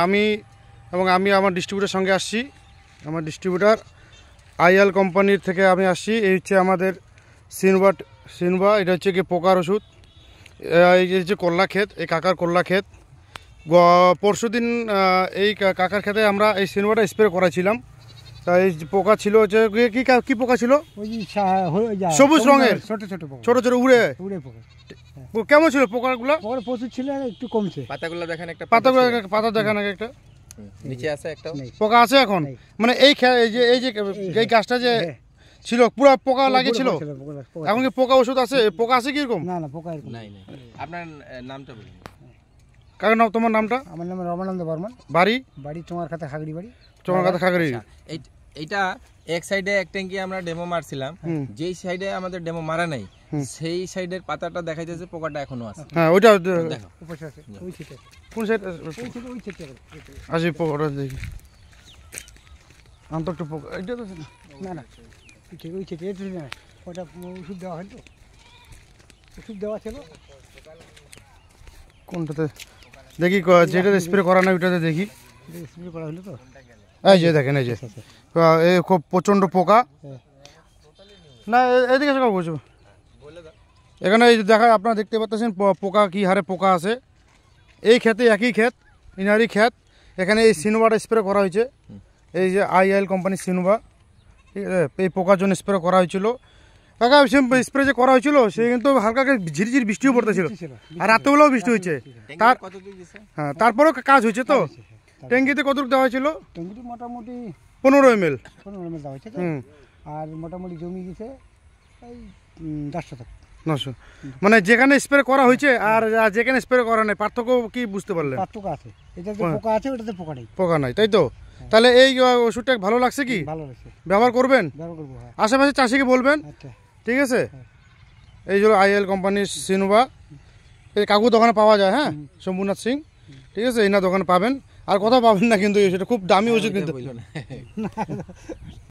আমি আমি আমার ডিস্ট্রিবিউটার সঙ্গে আসছি। আমার ডিস্ট্রিবিউটার আইএল কোম্পানির থেকে আমি আসছি। এই হচ্ছে আমাদের সিনবা। এটা হচ্ছে কি পোকার ওষুধ। এই যে হচ্ছে করলা ক্ষেত, এই কাকার করলা ক্ষেত। পরশু দিন এই কাকার ক্ষেতে আমরা এই সিনবাটা স্প্রে করেছিলাম। তা এই পোকা ছিল হচ্ছে কি পোকা ছিল? সবুজ রঙের ছোট ছোট উড়ে পোকা। কেমন ছিল পোকাগুলো? প্রচুর ছিল, একটু কমছে। পাতাগুলো দেখেন, একটা পাতা দেখান একটা নিচে আছে, একটা পোকা আছে এখন। মানে এই এই গাছটা যে ছিল পুরো পোকা লাগেছিল, এখন কি পোকা ওষুধ আছে? পোকা আছে কিরকম? না না, পোকা নাই। আপনার নামটা বলুন। কার নাম? তোমার নামটা? আমার নাম রমানন্দ বর্মন। বাড়ি? বাড়ি চোঙারখাতা খাগড়ি বাড়ি। চোঙারখাতা খাগড়ি। এইটা এক সাইডে এক ট্যাঙ্কি আমরা ডেমো মারছিলাম, যেই সাইডে আমাদের ডেমো মারা নাই সেই সাইডের পাতাটা দেখাইতেছে পোকাটা এখনো আছে। হ্যাঁ, ওইটা দেখো উপরে আছে, ওই সাইডে। কোন সাইড? ওই সাইডে আসি পোকাটা দেখি। আন্ত একটু পোকা এটা তো না না, ঠিক ওই সাইডে। এটা না, ওটা ওষুধ দেওয়া হয়তো, ওষুধ দেওয়া ছিল। কোনটাতে দেখি? যেটা স্প্রে করা না ওইটাতে দেখি। স্প্রে করা হলো তো। এই যে দেখেন, এই যে এই খুব প্রচণ্ড পোকা। না এদিকে এসে বলছো, এখানে এই দেখা আপনারা দেখতে পাচ্ছেন পোকা কি হারে পোকা আছে। এই ক্ষেতে একই ক্ষেত, ইনারি ক্ষেত। এখানে এই সিনোভাটা স্প্রে করা হয়েছে, এই যে আইএল কোম্পানির সিনোভা। ঠিক আছে, এই পোকার জন্য স্প্রে করা হয়েছিল। কাকা স্প্রে যে করা হয়েছিল সে কিন্তু হালকা ঝিরিঝিরি বৃষ্টিও পড়তেছিল, আর রাতেবেলাও বৃষ্টি হয়েছে। হ্যাঁ, তারপরেও কাজ হয়েছে তো। ট্যাঙ্কিতে কতটুকু দেওয়া হয়েছিল? ট্যাঙ্কিতে মোটামুটি 15 ml। 15 ml দেওয়া হয়েছে। আর মোটামুটি জমি গেছে এই 10 শতক। 900। মানে যেখানে স্প্রে করা হয়েছে আর যেখানে স্প্রে করা নাই পার্থক্য কি বুঝতে পারলেন? পার্থক্য আছে, এটাতে পোকা আছে, ওটাতে পোকা নেই। পোকা নাই, তাই তো? তাহলে এই ওষুধটা ভালো লাগছে কি? ভালো লাগছে, ব্যবহার করবেন? ব্যবহার করব। আশেপাশে চাষিকে বলবেন। আচ্ছা, ঠিক আছে। এই হলো আইএল কোম্পানির সিনোভা। এই কাকু দোকানে পাওয়া যায়। হ্যাঁ, শম্ভুনাথ সিং। ঠিক আছে, এই না দোকানে পাবেন। আর কোথাও পাবেন না কিন্তু, সেটা খুব দামি ওষুধ কিন্তু।